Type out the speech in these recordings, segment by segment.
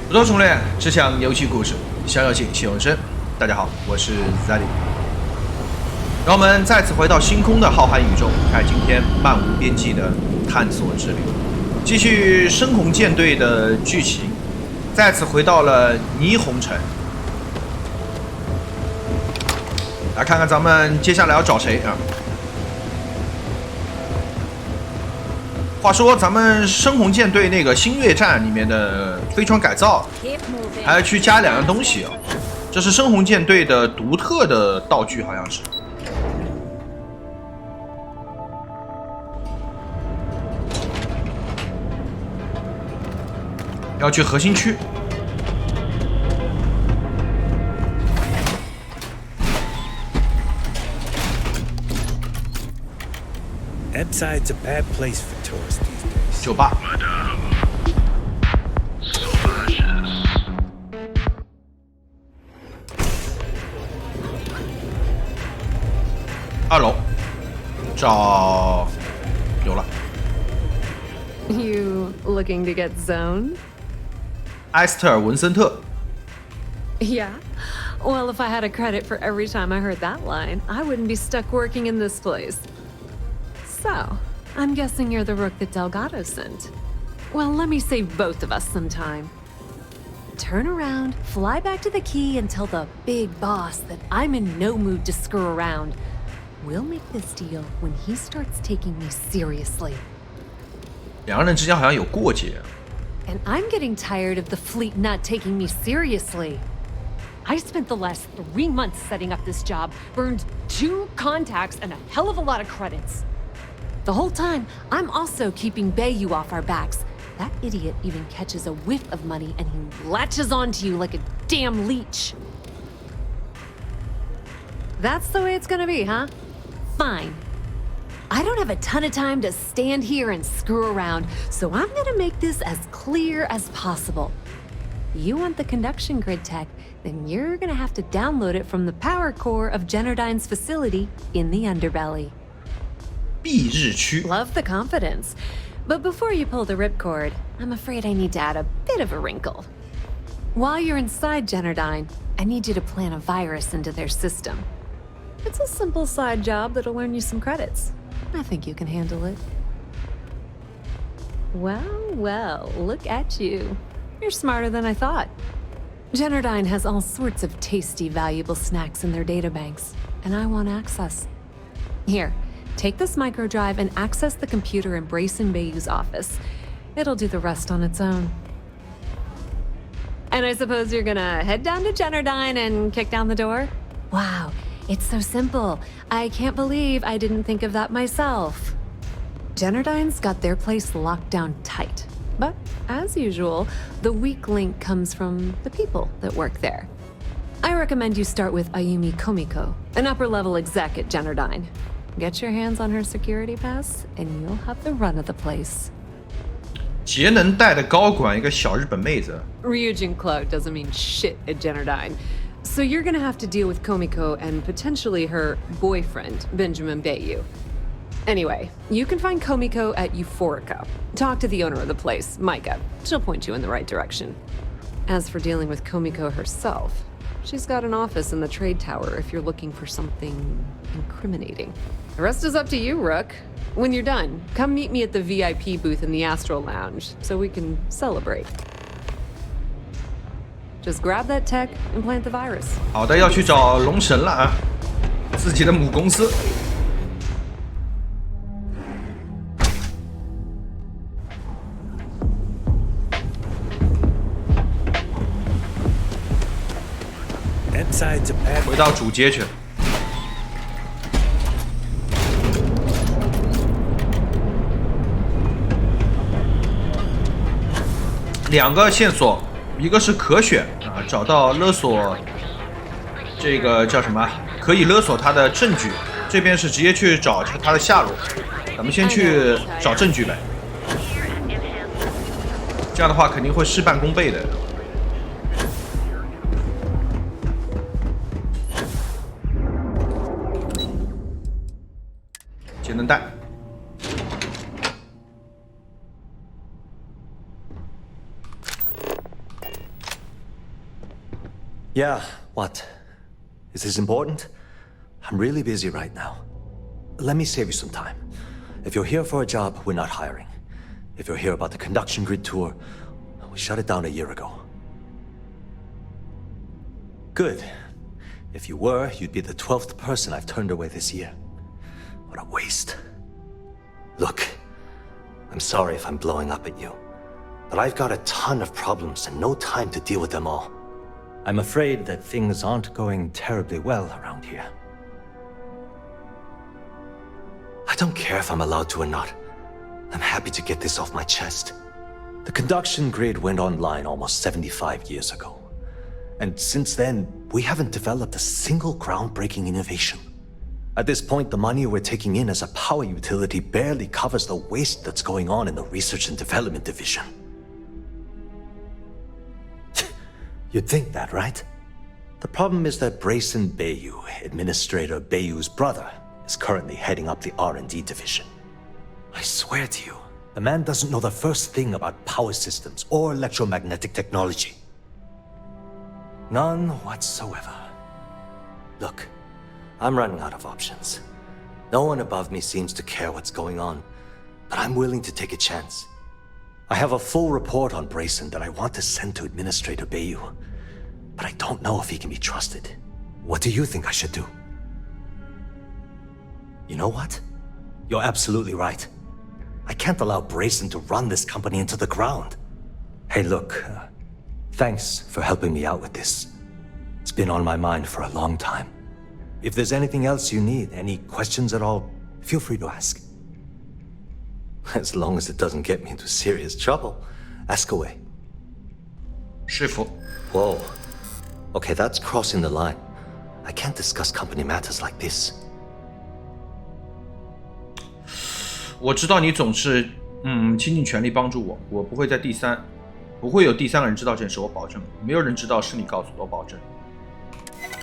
不做攻略，只讲游戏故事，小游戏小人生。大家好，我是 Zuddy。让我们再次回到星空的浩瀚宇宙，开今天漫无边际的探索之旅，继续深红舰队的剧情，再次回到了霓虹城。来看看咱们接下来要找谁啊？话说，咱们深红舰队那个星月战里面的飞船改造，还要去加2样东西哦。这是深红舰队的独特的道具，好像是。要去核心区。Inside's a bad place for tourists these days. 酒吧。2楼，找有了。You looking to get zoned? 埃斯特尔文森特。 Yeah. Well, if I had a credit for every time I heard that line, I wouldn't be stuck working in this place. So, I'm guessing you're the rook that Delgado sent. Well, let me save both of us some time. Turn around, fly back to the key, and tell the big boss that I'm in no mood to screw around. We'll make this deal when he starts taking me seriously. 两个人之间好像有过节。 And I'm getting tired of the fleet not taking me seriously. I spent the last 3 months setting up this job, burned 2 contacts and a hell of a lot of credits. The whole time, I'm also keeping Bayou off our backs. That idiot even catches a whiff of money and he latches onto you like a damn leech. That's the way it's gonna be, huh? Fine. I don't have a ton of time to stand here and screw around, so I'm gonna make this as clear as possible. You want the conduction grid tech, then you're gonna have to download it from the power core of Generdyne's facility in the underbelly. 蔽日区。 Love the confidence. But before you pull the ripcord, I'm afraid I need to add a bit of a wrinkle. While you're inside Generdyne, I need you to plant a virus into their system. It's a simple side job that'll earn you some credits. I think you can handle it. Well, look at you. You're smarter than I thought. Generdyne has all sorts of tasty, valuable snacks in their databanks, and I want access. Here, take this microdrive and access the computer in Brayson Bayou's office. It'll do the rest on its own. And I suppose you're gonna head down to Generdyne and kick down the door? Wow, it's so simple. I can't believe I didn't think of that myself. Generdyne's got their place locked down tight. But, as usual, the weak link comes from the people that work there. I recommend you start with Ayumi Komiko, an upper-level exec at Generdyne. Get your hands on her security pass, and you'll have the run of the place. 节能带的高管，一个小日本妹子。 Ryujin Cloud doesn't mean shit at Generdyne. So you're gonna have to deal with Komiko and potentially her boyfriend, Benjamin Bayou. Anyway, you can find Komiko at Euphorica. Talk to the owner of the place, Micah. She'll point you in the right direction. As for dealing with Komiko herself, she's got an office in the trade tower if you're looking for something incriminating. The rest is up to you, Rook. When you're done, come meet me at the VIP booth in the Astral Lounge so we can celebrate. Just grab that tech and plant the virus. 好的，要去找龙神了啊，自己的母公司。 Inside's a bad 回到主街去。2个线索，一个是可选啊，找到勒索，这个叫什么？可以勒索他的证据。这边是直接去找他的下落。咱们先去找证据呗。这样的话肯定会事半功倍的。节能带。Yeah, what? Is this important? I'm really busy right now. Let me save you some time. If you're here for a job, we're not hiring. If you're here about the conduction grid tour, we shut it down a year ago. Good. If you were, you'd be the 12th person I've turned away this year. What a waste. Look, I'm sorry if I'm blowing up at you, but I've got a ton of problems and no time to deal with them all. I'm afraid that things aren't going terribly well around here. I don't care if I'm allowed to or not. I'm happy to get this off my chest. The conduction grid went online almost 75 years ago. And since then, we haven't developed a single groundbreaking innovation. At this point, the money we're taking in as a power utility barely covers the waste that's going on in the research and development division. You'd think that, right? The problem is that Brayson Bayou, Administrator Bayou's brother, is currently heading up the R&D division. I swear to you, the man doesn't know the first thing about power systems or electromagnetic technology. None whatsoever. Look, I'm running out of options. No one above me seems to care what's going on, but I'm willing to take a chance. I have a full report on Brayson that I want to send to Administrator Bayou, but I don't know if he can be trusted. What do you think I should do? You know what? You're absolutely right. I can't allow Brayson to run this company into the ground. Hey, look, thanks for helping me out with this. It's been on my mind for a long time. If there's anything else you need, any questions at all, feel free to ask. As long as it doesn't get me into serious trouble, ask away. 师傅 Whoa. Okay, that's crossing the line. I can't discuss company matters like this. 我知道你总是倾尽全力帮助我，我不会不会有第三个人知道这件事，我保证。没有人知道是你告诉我，我保证。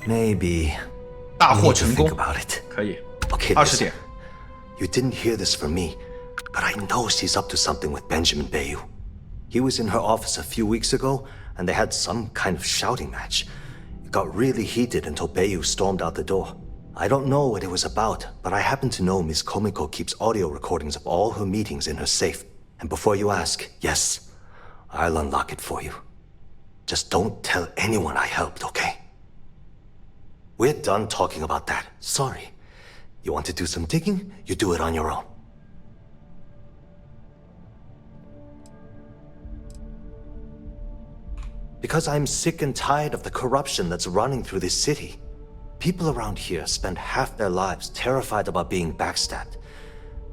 Maybe. 大获成功 Think about it. 可以。 Okay, 20点。 You didn't hear this from me, but I know she's up to something with Benjamin Bayou. He was in her office a few weeks ago, and they had some kind of shouting match. It got really heated until Bayou stormed out the door. I don't know what it was about, but I happen to know Miss Komiko keeps audio recordings of all her meetings in her safe. And before you ask, yes, I'll unlock it for you. Just don't tell anyone I helped, okay? We're done talking about that. Sorry. You want to do some digging? You do it on your own. Because I'm sick and tired of the corruption that's running through this city. People around here spend half their lives terrified about being backstabbed,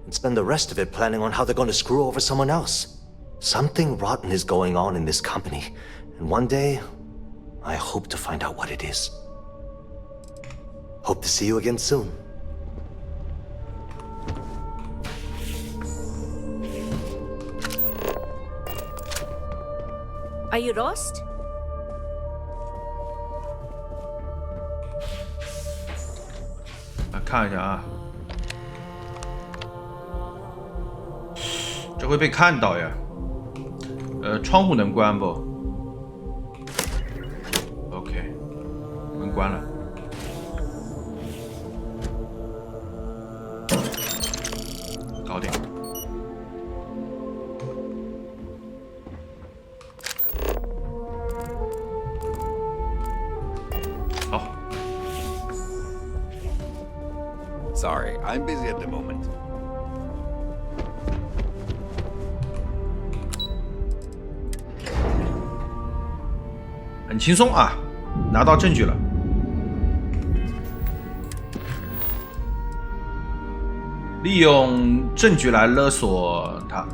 and spend the rest of it planning on how they're going to screw over someone else. Something rotten is going on in this company, and one day, I hope to find out what it is. Hope to see you again soon. Are you lost? 看一下啊，这会被看到呀。窗户能关不 ？OK， 门关了。搞定。好。 Sorry, I'm busy at the moment. 很轻松啊，拿到证据了。利用证据来勒索他。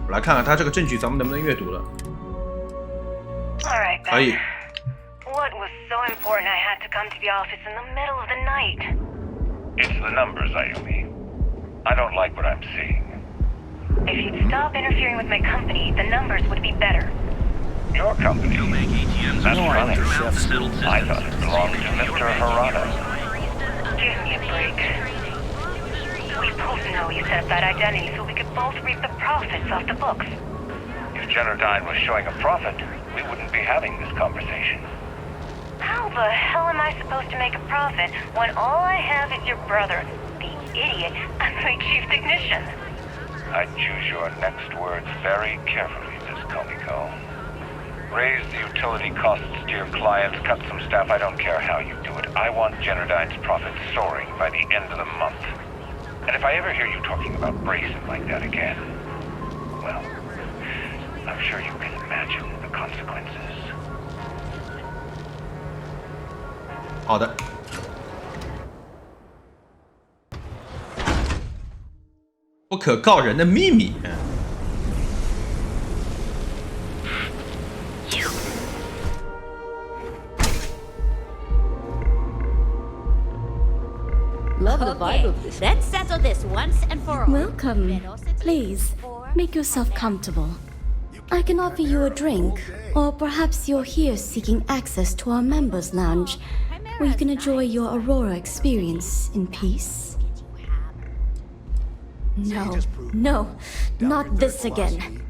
我来看看他这个证据咱们能不能阅读了。可以。 What was so important I had to come to the office in the middle of the night? It's the numbers, Ayumi. I don't like what I'm seeing. If you'd stop interfering with my company, the numbers would be better. Your company? That's funny. I thought it belonged to Mr. Harada. Give me a break. We both know you set up that identity so we could both reap the profits off the books. If Generdyne was showing a profit, we wouldn't be having this conversation. How the hell am I supposed to make a profit when all I have is your brother, the idiot, as my chief technician? I'd choose your next words very carefully, Miss Komiko. Raise the utility costs to your clients, cut some staff, I don't care how you do it. I want Generdyne's profits soaring by the end of the month. And if I ever hear you talking about bracing like that again, well, I'm sure you can imagine the consequences. 好的。不可告人的秘密。Love the vibe of this. Let's settle this once and for all. Welcome. Please, make yourself comfortable. I can offer you a drink, or perhaps you're here seeking access to our members' lounge, where you can enjoy your Aurora experience in peace. No, no, not this again.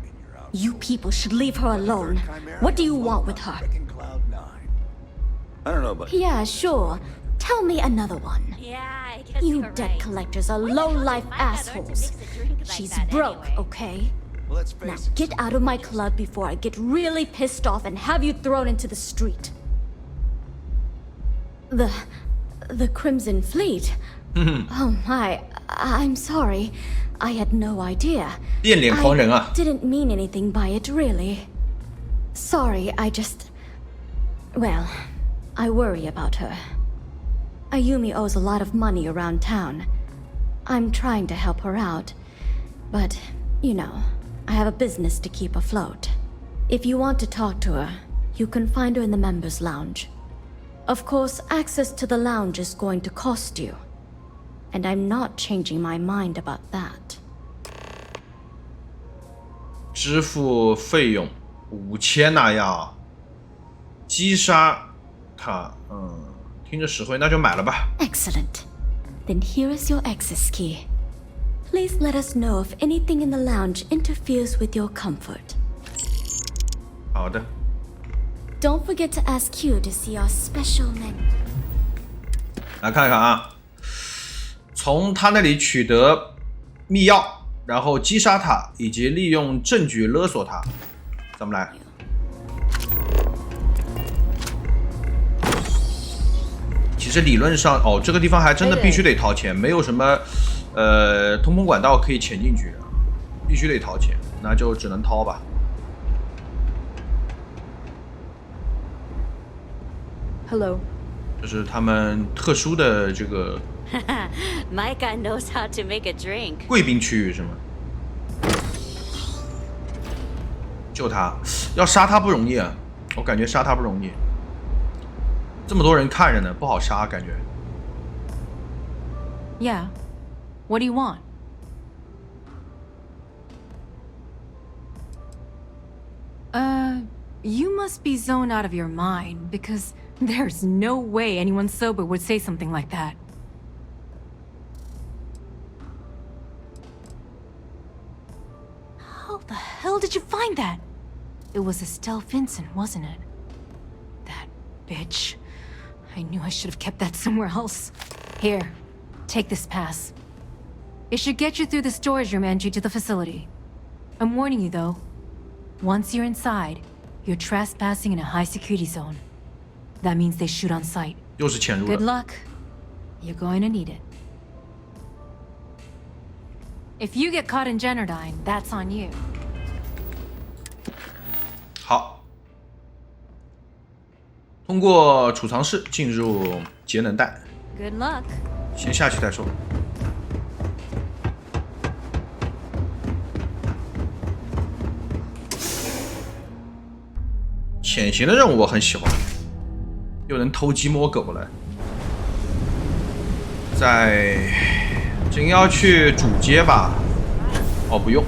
You people should leave her alone. What do you want with her? I don't know, but Yeah, sure. Tell me another one. Yeah, I guess You you're debt right. collectors are low-life assholes. She's broke, okay? well, let's Now face it. get out of my club before I get really pissed off and have you thrown into the street. The Crimson Fleet? Oh my, I'm sorry. I had no idea. 变脸狂人啊！ I didn't mean anything by it, really. Sorry, Well, I worry about her. Ayumi owes a lot of money around town. I'm trying to help her out. But, you know, I have a business to keep afloat. If you want to talk to her, you can find her in the members' lounge. Of course, access to the lounge is going to cost you. And I'm not changing my mind about that. 支付费用5000那样，击杀他，听着实惠，那就买了吧。 Excellent. Then here is your access key. Please let us know if anything in the lounge interferes with your comfort. 好的， Don't forget to ask Q to see our special menu. 来看看啊，从他那里取得密钥，然后击杀他，以及利用证据勒索他。咱们来。其实理论上，这个地方还真的必须得掏钱，没有什么通风管道可以潜进去，必须得掏钱，那就只能掏吧。 Hello. 这是他们特殊的这个 Micah knows how to make a drink. 贵宾区域是吗？救他，要杀他不容易啊！我感觉杀他不容易，这么多人看着呢，不好杀，感觉。 Yeah. What do you want? You must be zoned out of your mind, because there's no way anyone sober would say something like that. How the hell did you find that? It was Estelle Vincent, wasn't it? That bitch. I knew I should have kept that somewhere else. Here, take this pass. It should get you through the storage room entry to the facility. I'm warning you though. Once you're inside, you're trespassing in a high security zone. That means they shoot on sight. 又是潜入 Good 了。 luck. You're going to need it. If you get caught in Generdyne, that's on you. 好，通过储藏室进入节能带， Good luck. 先下去再说。潜行的任务我很喜欢，又能偷鸡摸狗了。这应该要去主街吧？哦，不用，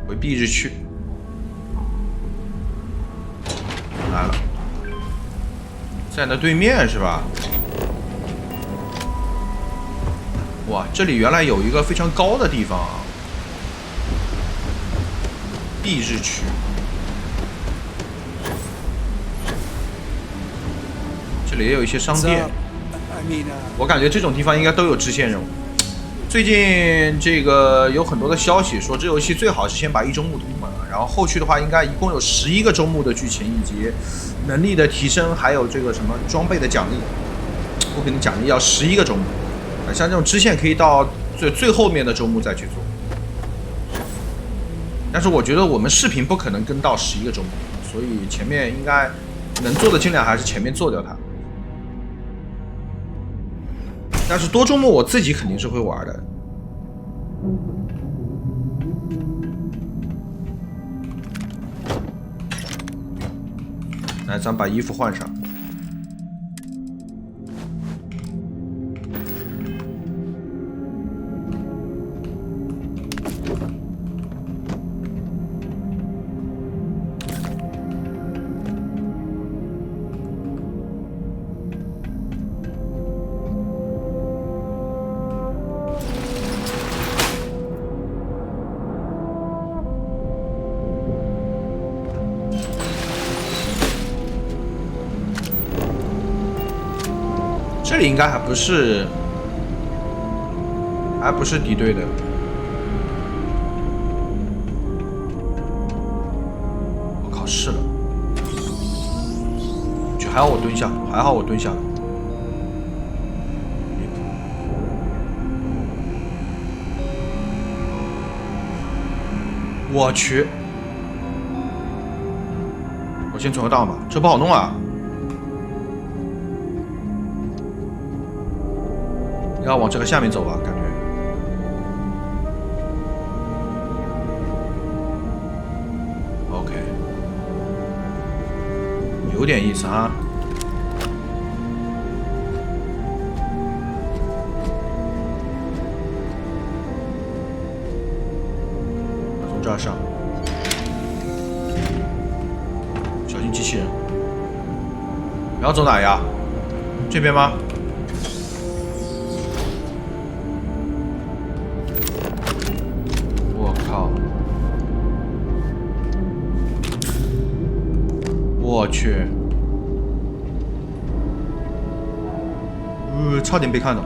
回避日区。来了，在那对面是吧？哇，这里原来有一个非常高的地方啊！ 避日区，这里也有一些商店。我感觉这种地方应该都有支线任务。最近这个有很多的消息说，这游戏最好是先把1周目通完了，然后后续的话应该一共有11个周目的剧情，以及能力的提升，还有这个什么装备的奖励，物品的奖励要11个周目。像这种支线可以到最后面的周目再去做。但是我觉得我们视频不可能跟到11个周目，所以前面应该能做的尽量还是前面做掉它。但是多周目我自己肯定是会玩的。来，咱把衣服换上。这里应该还不是敌对的。我靠，是了，就还好我蹲下，还好我蹲下了。我去，我先存个档吧，这不好弄啊。要往这个下面走吧，感觉。OK， 有点意思啊。从这儿上，小心机器人。然后走哪呀？这边吗？我去，差点被看到。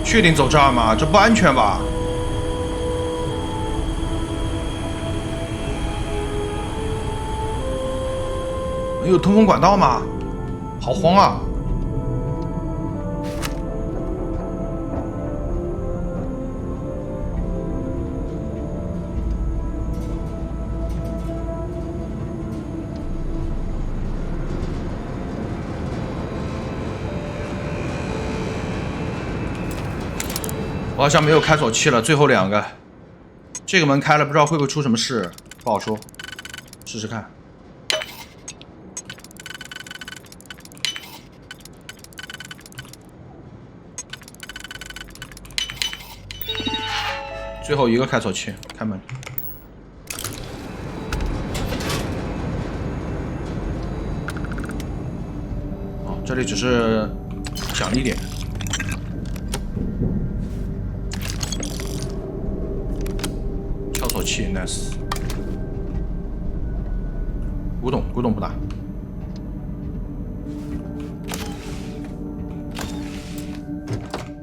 确定走这儿吗？这不安全吧？没有通风管道吗？好慌啊！我好像没有开锁器了，最后2个。这个门开了，不知道会不会出什么事，不好说。试试看。最后1个开锁器，开门。哦，这里只是奖励点。锁器 ，nice。古董不打。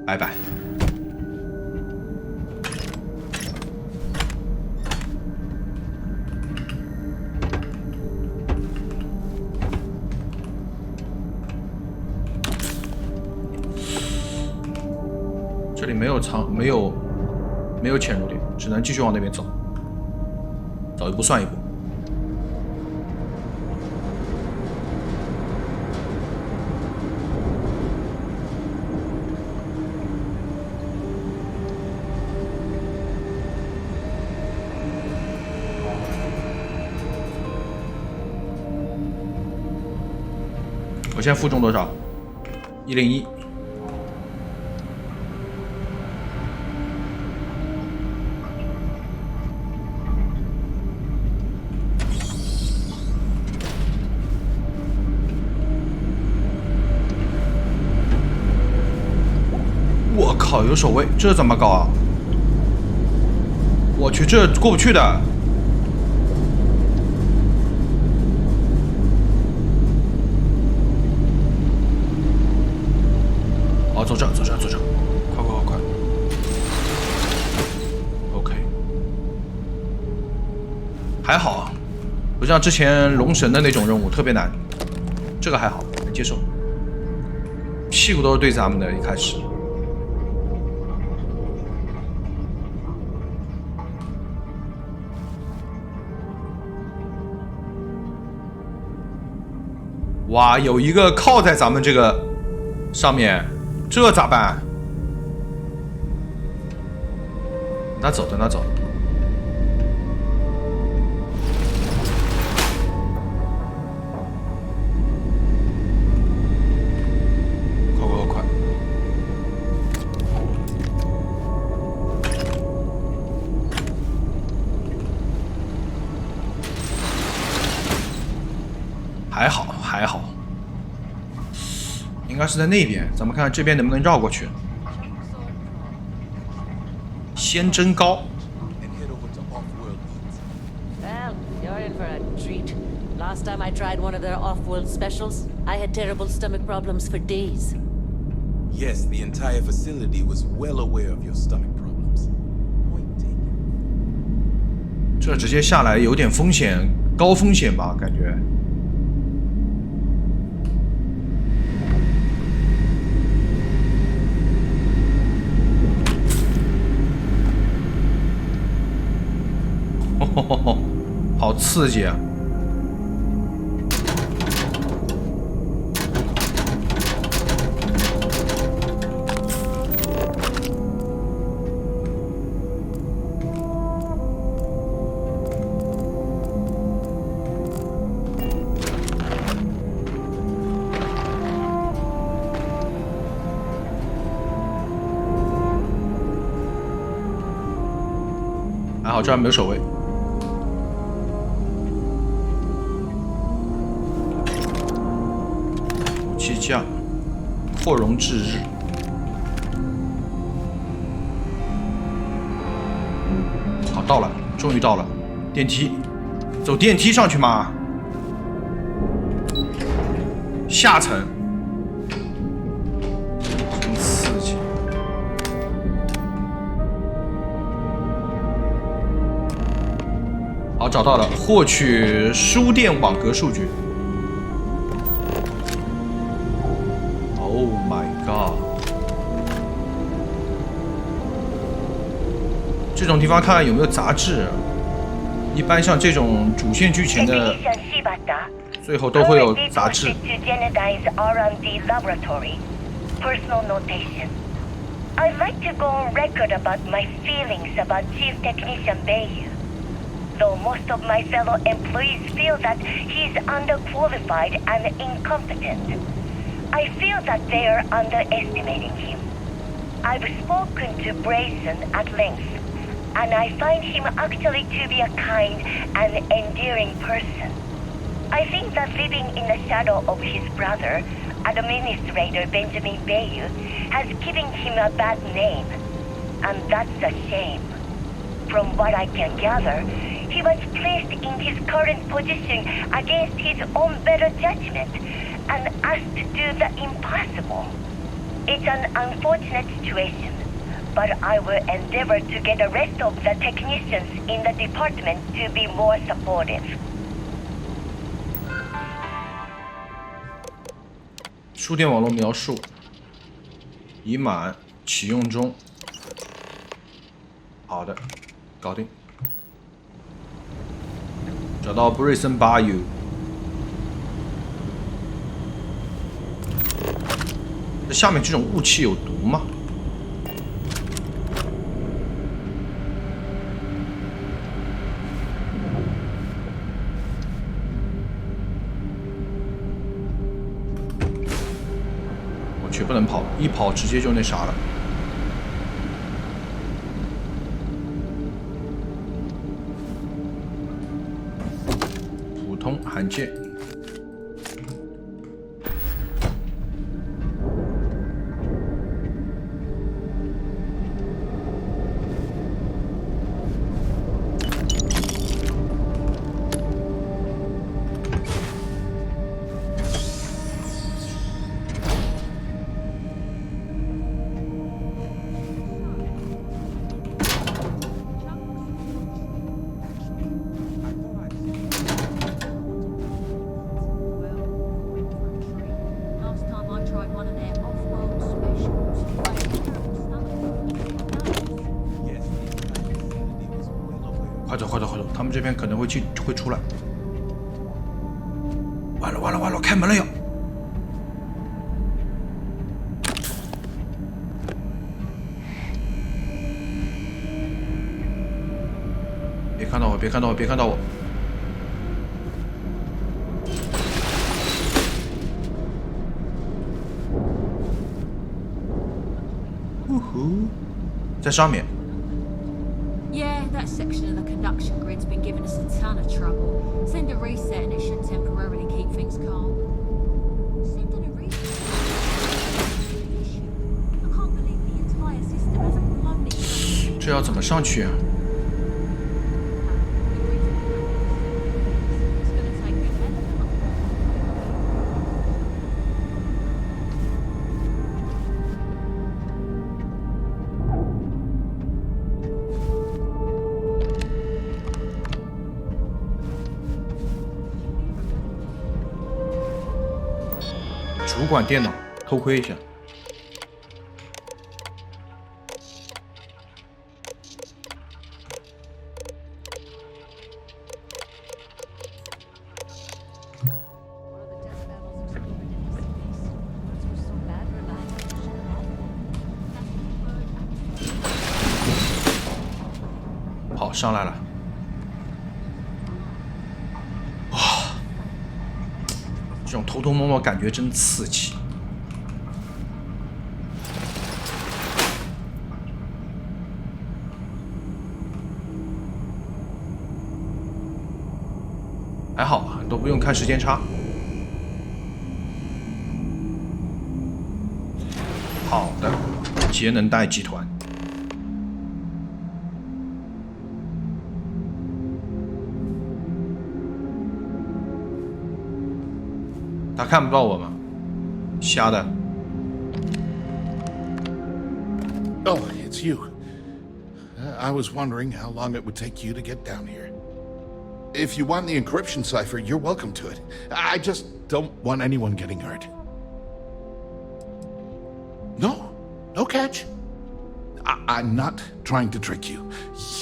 拜拜。这里没有潜入点，只能继续往那边走。走一步算一步。我现在负重多少？101。我靠，有守卫，这怎么搞啊？我去，这过不去的。哦，走这，走这，走这，快快快快 ！OK， 还好啊，不像之前龙神的那种任务特别难，这个还好，能接受。屁股都是对咱们的，一开始。哇，有一个靠在咱们这个上面，这咋办？等他走，等他走。快快快快！还好，还好。应该是在那边，咱们看看这边能不能绕过去。先真高。Well, you're in for a treat. Last time I tried one of their off-world specials, I had terrible stomach problems for days. Yes, the entire facility was well aware of your stomach problems. Point taken. 这直接下来有点风险，高风险吧，感觉。好刺激啊！还好这儿没有守卫。气匠，扩容至日。好，到了，终于到了。电梯，走电梯上去吗？下层，真刺激。好，找到了，获取书店网格数据。Oh my god！ 这种地方看看有没有杂志。一般像这种主线剧情的，最后都会有杂志。I'd like to go on record about my feelings about Chief Technician Bayu. Though most of my fellow employees feel that he's underqualified and incompetent, I feel that they are underestimating him. I've spoken to Brayson at length, and I find him actually to be a kind and endearing person. I think that living in the shadow of his brother, Administrator Benjamin Bayu, has given him a bad name, and that's a shame. From what I can gather, he was placed in his current position against his own better judgment and asked to do the impossible. It's an unfortunate situation, but I will endeavor to get the rest of the technicians in the department to be more supportive. 书店网络描述已满，启用中。好的，搞定。找到布瑞森巴尤。这下面这种雾气有毒吗？我去，不能跑，一跑直接就那啥了。普通罕见。快走，他们这边可能会出来。完了，开门了要！别看到我！在上面。 Yeah, that section of the conduction grid's been giving us a ton of trouble. Send a reset and it should temporarily keep things calm. Sending a reset? I can't believe the entire system hasn't blown itself. 这要怎么上去啊？ 主管电脑偷窥一下。好，上来了。哇，这种偷偷摸摸感觉真刺激。还好啊，都不用看时间差。好的，节能带集团。 他看不到我吗？瞎的。 Oh, it's you. I was wondering how long it would take you to get down here. If you want the encryption cipher, you're welcome to it. I just don't want anyone getting hurt. No catch. I'm not trying to trick you.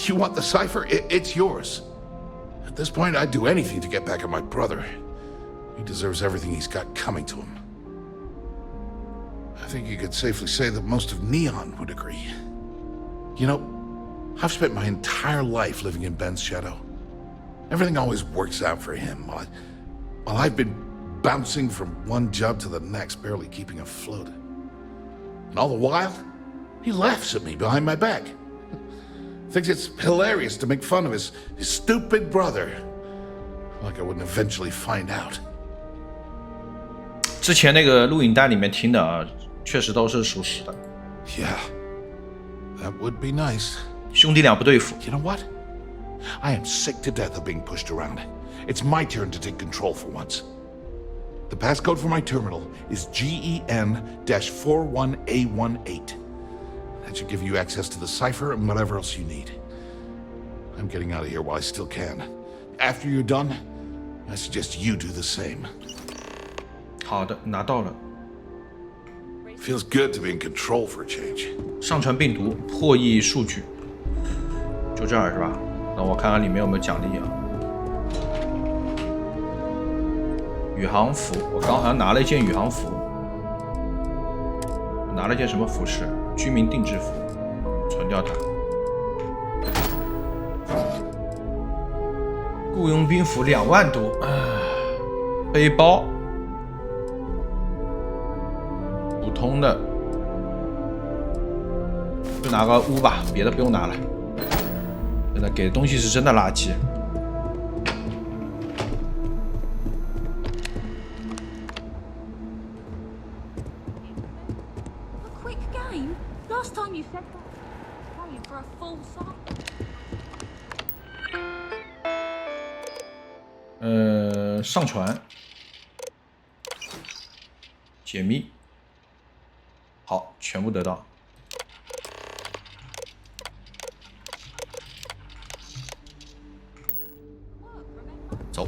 You want the cipher? It's yours. At this point, I'd do anything to get back at my brother. He deserves everything he's got coming to him. I think you could safely say that most of Neon would agree. You know, I've spent my entire life living in Ben's shadow. Everything always works out for him, while I've been bouncing from one job to the next, barely keeping afloat. And all the while, he laughs at me behind my back. Thinks it's hilarious to make fun of his stupid brother. Like I wouldn't eventually find out. 之前那个录影带里面听的啊，确实都是属实的。Yeah, that would be nice. 兄弟俩不对付。 You know what? I am sick to death of being pushed around. It's my turn to take control for once. The passcode for my terminal is GEN-41A18. That should give you access to the cipher and whatever else you need. I'm getting out of here while I still can. After you're done, I suggest you do the same. 好的，拿到了。 Feels good to be in control for a change. 上传病毒，破译数据，就这儿是吧？那我看看里面有没有奖励啊？宇航服，我刚好像拿了一件宇航服，拿了一件什么服饰？居民定制服，存掉它。雇佣兵服2万多，背包。 普通的，就拿个屋吧，别的不用拿了。真的给的东西是真的垃圾。A quick game? Last time you said that, playing for a full side. 上传，解密。 好，全部得到。走。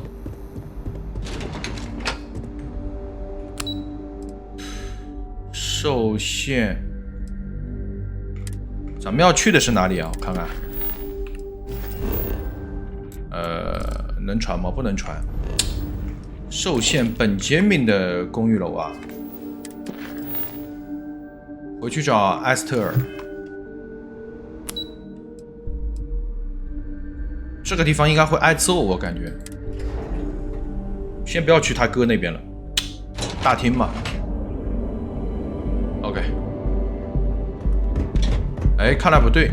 受限。咱们要去的是哪里啊？我看看。能传吗？不能传。受限本杰明的公寓楼啊。回去找埃斯特尔。这个地方应该会挨揍，我感觉。先不要去他哥那边了，大厅嘛。OK。哎，看来不对。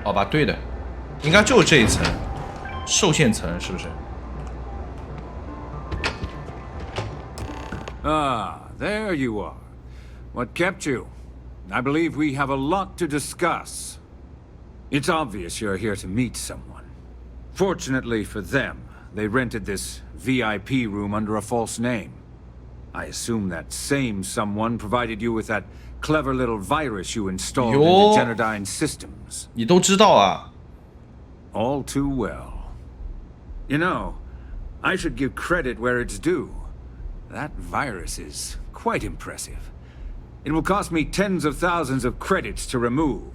好吧，对的，应该就是这一层，受限层是不是？ Ah, there you are. What kept you? I believe we have a lot to discuss. It's obvious you're here to meet someone. Fortunately for them, they rented this VIP room under a false name. I assume that same someone provided you with that clever little virus you installed into Genodyne's systems. 你都知道啊 All too well. You know, I should give credit where it's due. That virus is quite impressive. It will cost me tens of thousands of credits to remove.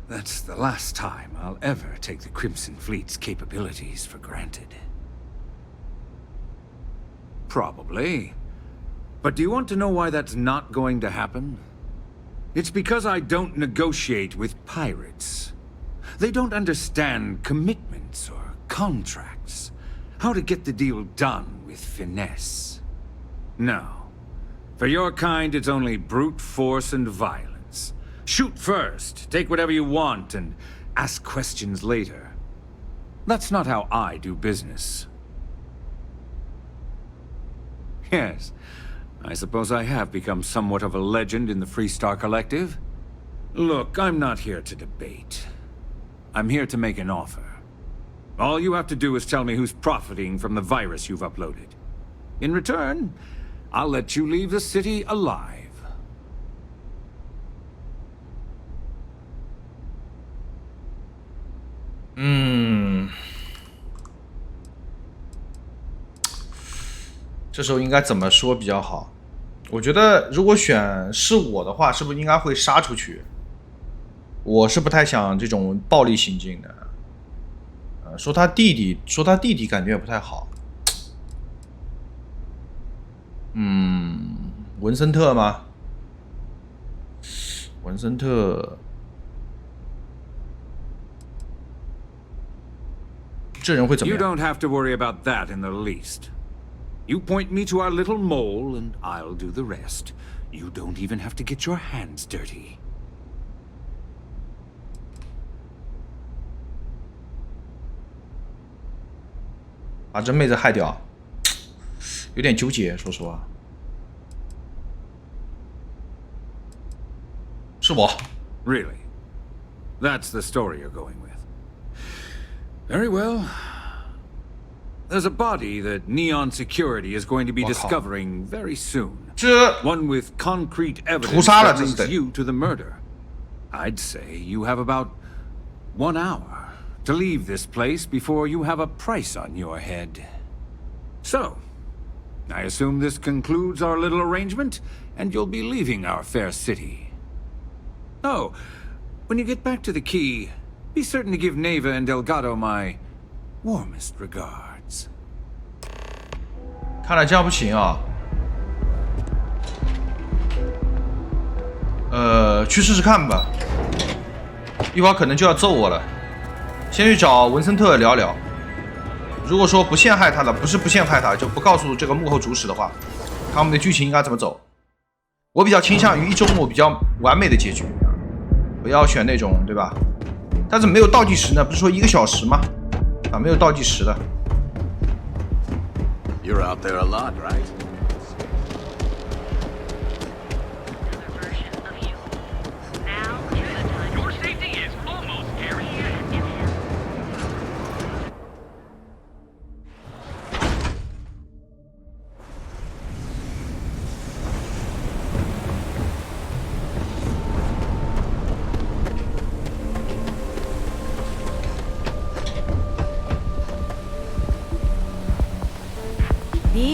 That's the last time I'll ever take the Crimson Fleet's capabilities for granted. Probably. But do you want to know why that's not going to happen? It's because I don't negotiate with pirates. They don't understand commitments or contracts. How to get the deal done with finesse. No. For your kind, it's only brute force and violence. Shoot first, take whatever you want, and ask questions later. That's not how I do business. Yes, I suppose I have become somewhat of a legend in the Freestar Collective. Look, I'm not here to debate. I'm here to make an offer. All you have to do is tell me who's profiting from the virus you've uploaded. In return, I'll let you leave the city alive. Hmm. 这时候应该怎么说比较好？我觉得如果选是我的话，是不是应该会杀出去？我是不太想这种暴力行径的。说他弟弟感觉也不太好。文森特吗？文森特，这人会怎么样 You don't have to worry about that in the least. You point me to our little mole, and I'll do the rest. You don't even have to get your hands dirty. 把这妹子害掉，有点纠结，说实话。是我。Really? That's the story you're going with. Very well. There's a body that Neon Security is going to be discovering very soon. One with concrete evidence that leads you to the murder. I'd say you have about 1 hour to leave this place before you have a price on your head. So, I assume this concludes our little arrangement, and you'll be leaving our fair city. Oh, when you get back to the key, be certain to give Neva and Delgado my warmest regards. 看来这样不行啊。去试试看吧。一会儿可能就要揍我了。先去找文森特聊聊。如果说不陷害他的，不是不陷害他，就不告诉这个幕后主使的话，看我们的剧情应该怎么走。我比较倾向于一周末比较完美的结局，不要选那种对吧？但是没有倒计时呢？不是说1个小时吗？啊，没有倒计时的。You're out there a lot, right?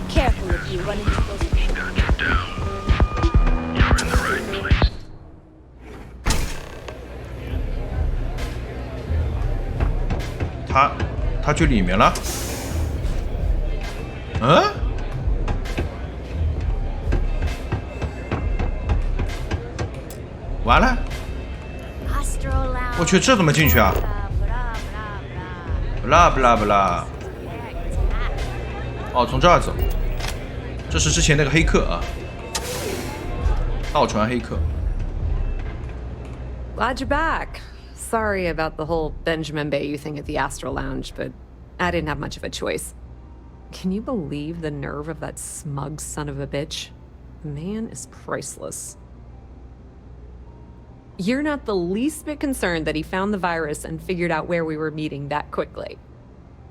careful if you run into those.他去里面了。嗯？完了！我去，这怎么进去啊？不啦不啦不啦！哦，从这儿走。这是之前那个黑客啊，盗传黑客。Glad you're back. Sorry about the whole Benjamin Bayou thing at the Astral Lounge, but I didn't have much of a choice. Can you believe the nerve of that smug son of a bitch? The man is priceless. You're not the least bit concerned that he found the virus and figured out where we were meeting that quickly.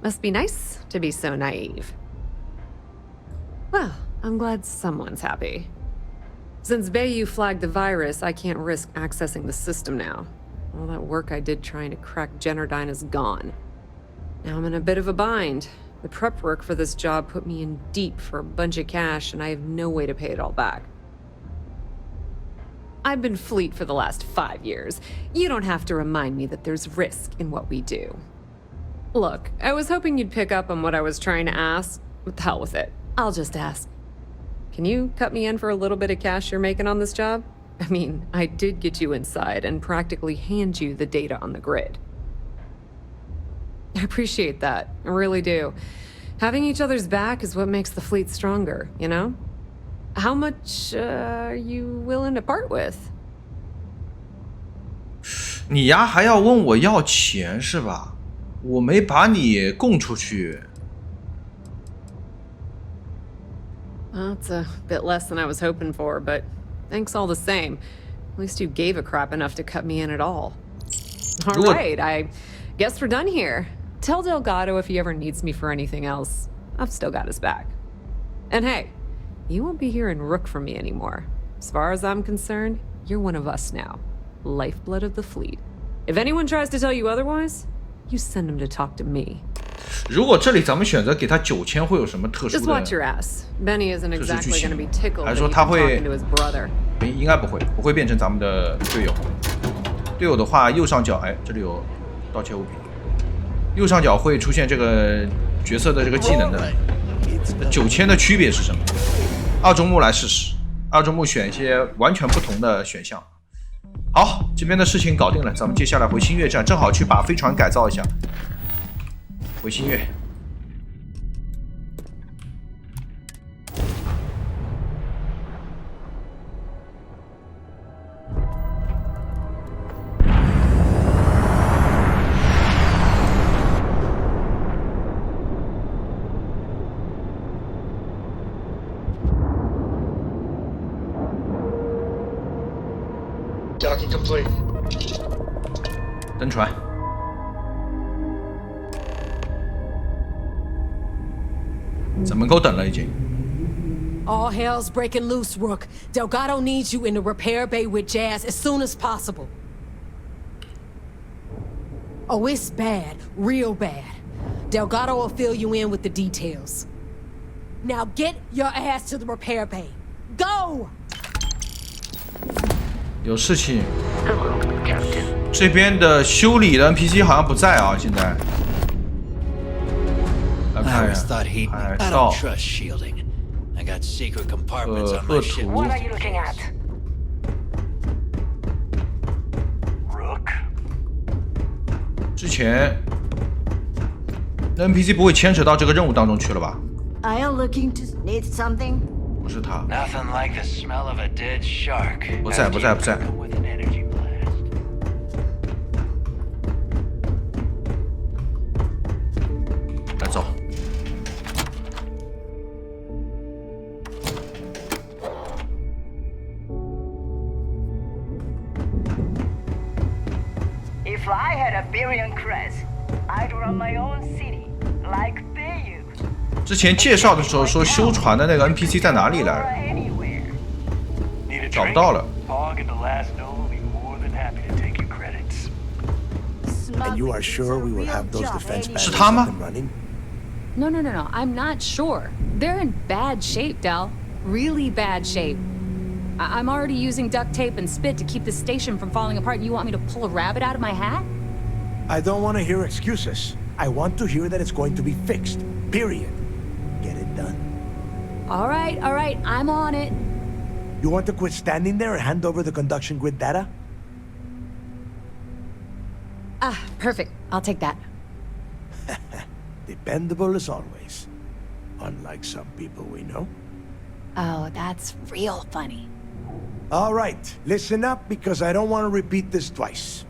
Must be nice to be so naive. Well, I'm glad someone's happy. Since Bayou flagged the virus, I can't risk accessing the system now. All that work I did trying to crack Generdyne is gone. Now I'm in a bit of a bind. The prep work for this job put me in deep for a bunch of cash, and I have no way to pay it all back. I've been fleet for the last 5 years. You don't have to remind me that there's risk in what we do. Look, I was hoping you'd pick up on what I was trying to ask. What the hell with it? I'll just ask. Can you cut me in for a little bit of cash you're making on this job? I mean, I did get you inside and practically hand you the data on the grid. I appreciate that. I really do. Having each other's back is what makes the fleet stronger, you know? How much are you willing to part with? 你丫还要问我要钱是吧？我没把你供出去。Well, it's a bit less than I was hoping for, but thanks all the same. At least you gave a crap enough to cut me in at all. All right, I guess we're done here. Tell Delgado if he ever needs me for anything else. I've still got his back. And hey, you won't be hearing Rook from me anymore. As far as I'm concerned, you're one of us now. Lifeblood of the fleet. If anyone tries to tell you otherwise, you send them to talk to me. 如果这里咱们选择给他9000，会有什么特殊的？ Just watch your ass. Benny isn't exactly going to be tickled 还 that 是说 he's 他会 talking to his brother. 应该不会，不会变成咱们的队友。队友的话，右上角，哎，这里有盗窃物品。右上角会出现这个角色的这个技能的。9000的区别是什么？二周目来试试，二周目选一些完全不同的选项。好，这边的事情搞定了，咱们接下来回新月站，正好去把飞船改造一下。回新月。Docking complete. 登船。怎么够等了已经？ All hell's breaking loose, Rook. Delgado needs you in the repair bay with Jazz as soon as possible. Oh, it's bad. Real bad. Delgado will fill you in with the details. Now get your ass to the repair bay. Go! 有事情。这边的修理的 NPC 好像不在啊，现在。来看一下，海盗。 I got secret compartments on my ship. What are you looking at? Rook. 之前 NPC 不会牵扯到这个任务当中去了吧？ Are you looking to need something? 不是他。 Nothing like the smell of a dead shark. 不在，不在，不在。 With an energy blast. 来走。 If I had a billion creds, I'd run my own city, like Bayou. 之前介绍的时候说修船的那个 NPC 在哪里来着？找不到了。 And you are sure we will have those defense batteries up and running? No, I'm not sure. They're in bad shape, Del. Really bad shape. I'm already using duct tape and spit to keep the station from falling apart, and you want me to pull a rabbit out of my hat? I don't want to hear excuses. I want to hear that it's going to be fixed. Period. Get it done. All right, I'm on it. You want to quit standing there and hand over the conduction grid data? Perfect. I'll take that. Dependable as always. Unlike some people we know. Oh, that's real funny. All right, listen up because I don't want to repeat this twice.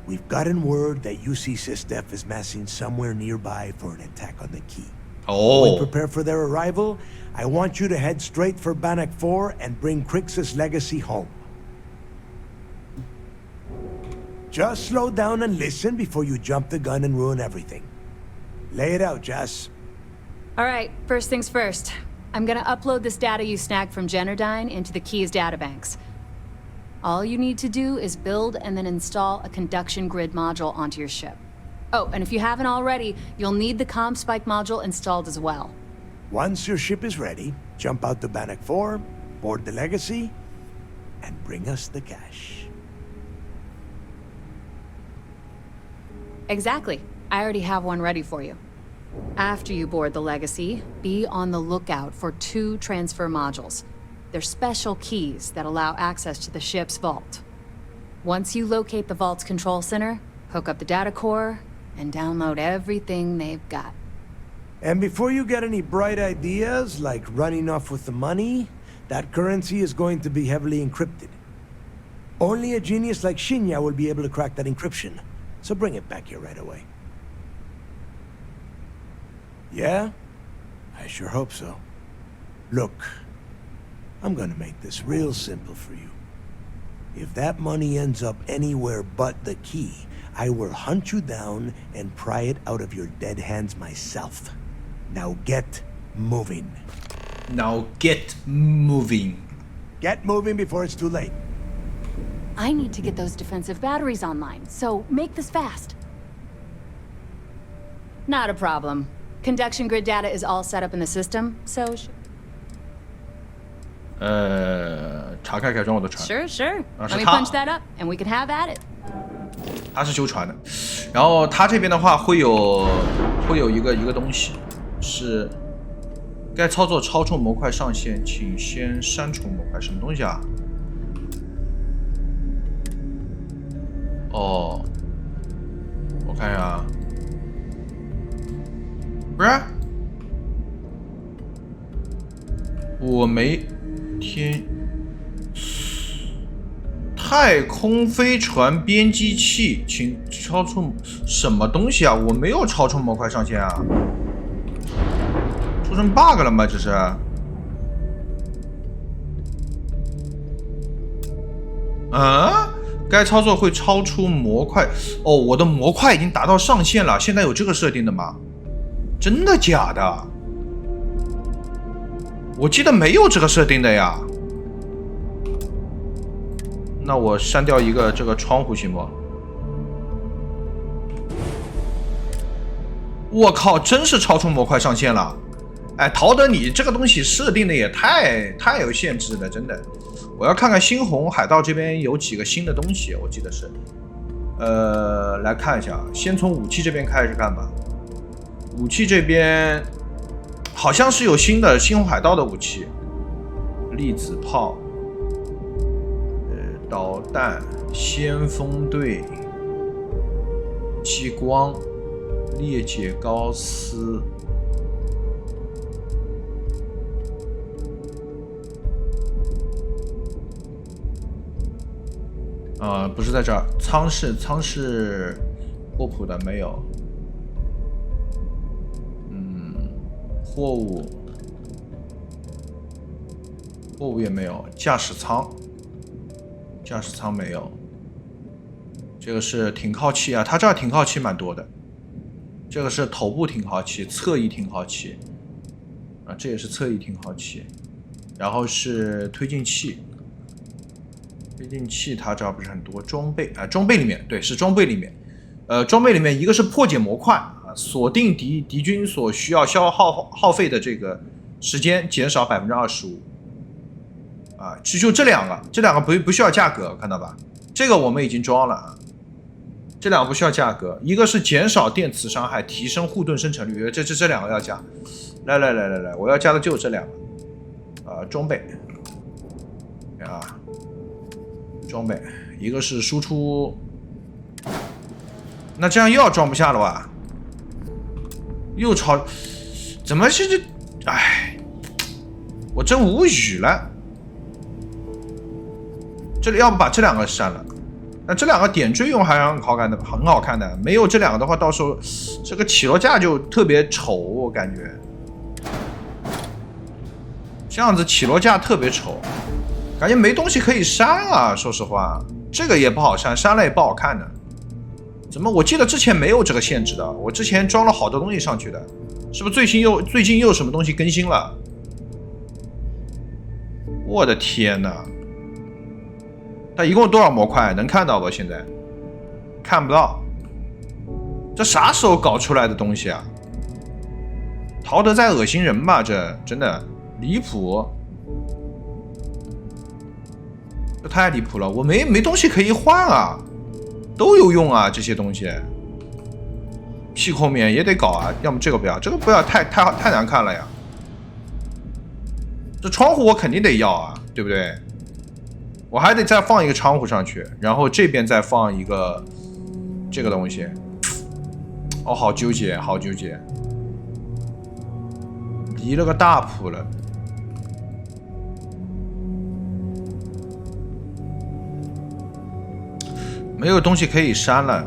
We've gotten word that UC SysDef is massing somewhere nearby for an attack on the key. Oh. When we prepare for their arrival, I want you to head straight for Bannock 4 and bring Crixus' legacy home. Just slow down and listen before you jump the gun and ruin everything. Lay it out, Jess. All right, first things first. I'm gonna upload this data you snagged from Generdyne into the Key's databanks. All you need to do is build and then install a conduction grid module onto your ship. Oh, and if you haven't already, you'll need the comm spike module installed as well. Once your ship is ready, jump out to Bannock 4, board the legacy, and bring us the cash. Exactly. I already have one ready for you. After you board the legacy, be on the lookout for 2 transfer modules. They're special keys that allow access to the ship's vault. Once you locate the vault's control center, hook up the data core, and download everything they've got. And before you get any bright ideas, like running off with the money, that currency is going to be heavily encrypted. Only a genius like Shinya will be able to crack that encryption, so bring it back here right away. Yeah? I sure hope so. Look, I'm gonna make this real simple for you. If that money ends up anywhere but the key, I will hunt you down and pry it out of your dead hands myself. Now get moving. Now get moving. Get moving before it's too late. I need to get those defensive batteries online, so make this fast. Not a problem. Conduction grid data is all set up in the system, so...查看改装我的船。 Sure. 啊， Let 是 me 他。 punch that up, and we can have at it. 他是修船的，然后他这边的话会有一个东西，是该操作超充模块上线，请先删除模块。什么东西啊？哦，我看一下啊，不是，我没添。太空飞船编辑器，请超充什么东西啊？我没有超充模块上线啊！出成 bug 了吗？这是？啊？该操作会超出模块哦，我的模块已经达到上限了，现在有这个设定的吗？真的假的？我记得没有这个设定的呀。那我删掉一个这个窗户行不？我靠，真是超充模块上线了！哎，陶德，你这个东西设定的也太有限制了，真的。我要看看猩红海盗这边有几个新的东西，我记得是，来看一下，先从武器这边开始看吧。武器这边好像是有新的猩红海盗的武器，粒子炮。导弹、先锋队、激光、裂解高斯，不是在这儿，舱室波普的没有，货物也没有，驾驶舱没有，这个是停靠器啊，它这儿停靠器蛮多的，这个是头部停靠器、侧翼停靠器，啊，这也是侧翼停靠器，然后是推进器，它这儿不是很多，装备啊，装备里面对是装备里面，装备里面一个是破解模块啊，锁定敌军所需要耗费的这个时间减少25%。就这两个不需要价格，看到吧？这个我们已经装了啊。这两个不需要价格，一个是减少电磁伤害，提升护盾生成率，这两个要加。来，我要加的就这两个。装备装备，一个是输出，那这样又要装不下了吧？又超，怎么是这？哎，我真无语了。这里要不把这两个删了？那这两个点缀用还是很好看的。没有这两个的话，到时候这个起落架就特别丑，我感觉。这样子起落架特别丑，感觉没东西可以删啊。说实话，这个也不好删，删了也不好看的。怎么？我记得之前没有这个限制的，我之前装了好多东西上去的，是不是最近又有什么东西更新了？我的天哪！它一共多少模块？能看到不？现在看不到。这啥时候搞出来的东西啊？陶德在恶心人吧？这真的离谱，这太离谱了！我没东西可以换啊，都有用啊，这些东西。屁后面也得搞啊，要么这个不要，这个不要，太难看了呀。这窗户我肯定得要啊，对不对？我还得再放一个窗户上去，然后这边再放一个这个东西。哦，好纠结，好纠结，离了个大谱了。没有东西可以删了。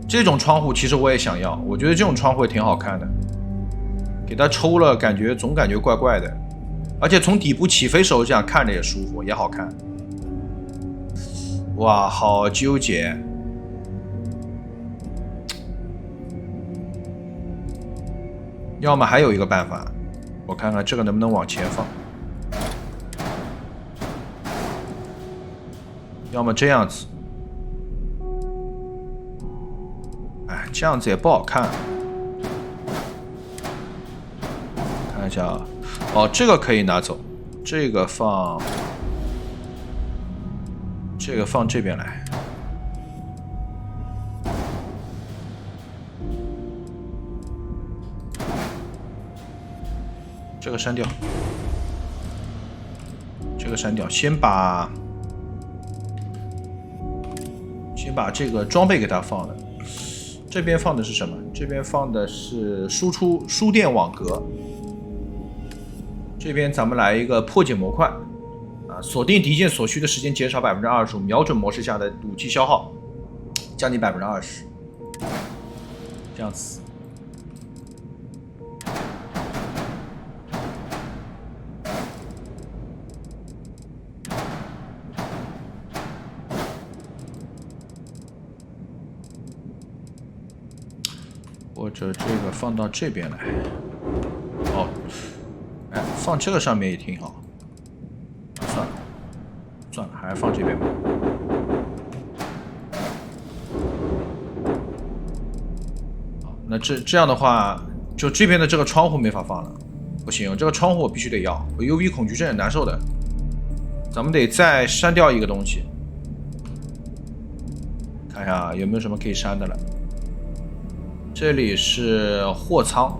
这种窗户其实我也想要，我觉得这种窗户也挺好看的。给它抽了，总感觉怪怪的。而且从底部起飞时候这样看着也舒服，也好看。哇，好纠结。要么还有一个办法，我看看这个能不能往前放。要么这样子。哎，这样子也不好看。看一下啊。哦，这个可以拿走，这个放这边来。这个删掉，这个删掉，先把这个装备给它放了。这边放的是什么？这边放的是输电网格。这边咱们来一个破解模块啊，锁定敌舰所需的时间减少25%，瞄准模式下的武器消耗降低20%，这样子。或者这个放到这边来。哦。哎，放这个上面也挺好。算了，还是放这边吧。好，那这样的话，就这边的这个窗户没法放了，不行，这个窗户我必须得要，我幽闭恐惧症很难受的。咱们得再删掉一个东西，看一下有没有什么可以删的了。这里是货仓。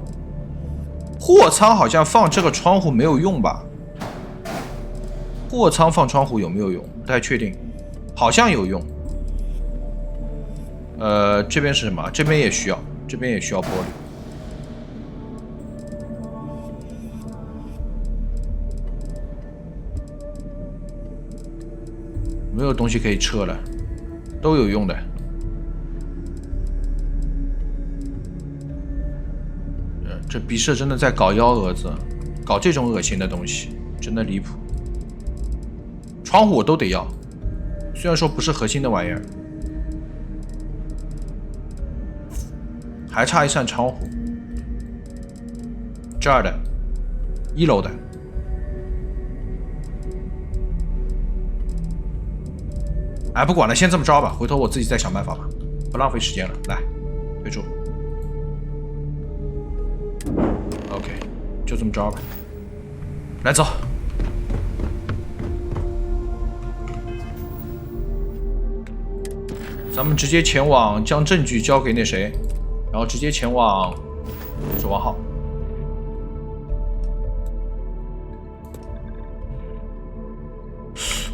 货仓好像放这个窗户没有用吧？货仓放窗户有没有用？不太确定，好像有用。这边是什么？这边也需要玻璃。没有东西可以撤了，都有用的。这毕设真的在搞幺蛾子，搞这种恶心的东西，真的离谱。窗户我都得要，虽然说不是核心的玩意儿，还差一扇窗户。这儿的，1楼的。哎，不管了，先这么着吧，回头我自己再想办法吧，不浪费时间了。来，备注。OK， 就这么着吧。来走。咱们直接前往，将证据交给那谁，然后直接前往守望号。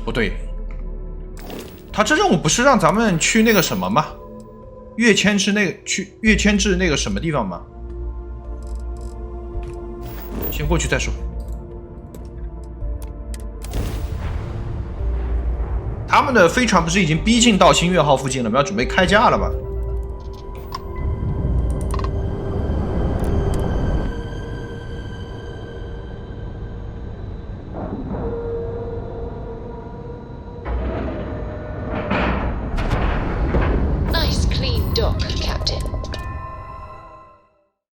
不对，他这任务不是让咱们去那个什么吗？跃迁至那个什么地方吗？先过去再说。他们的飞船不是已经逼近到星月号附近了吗？要准备开架了吧？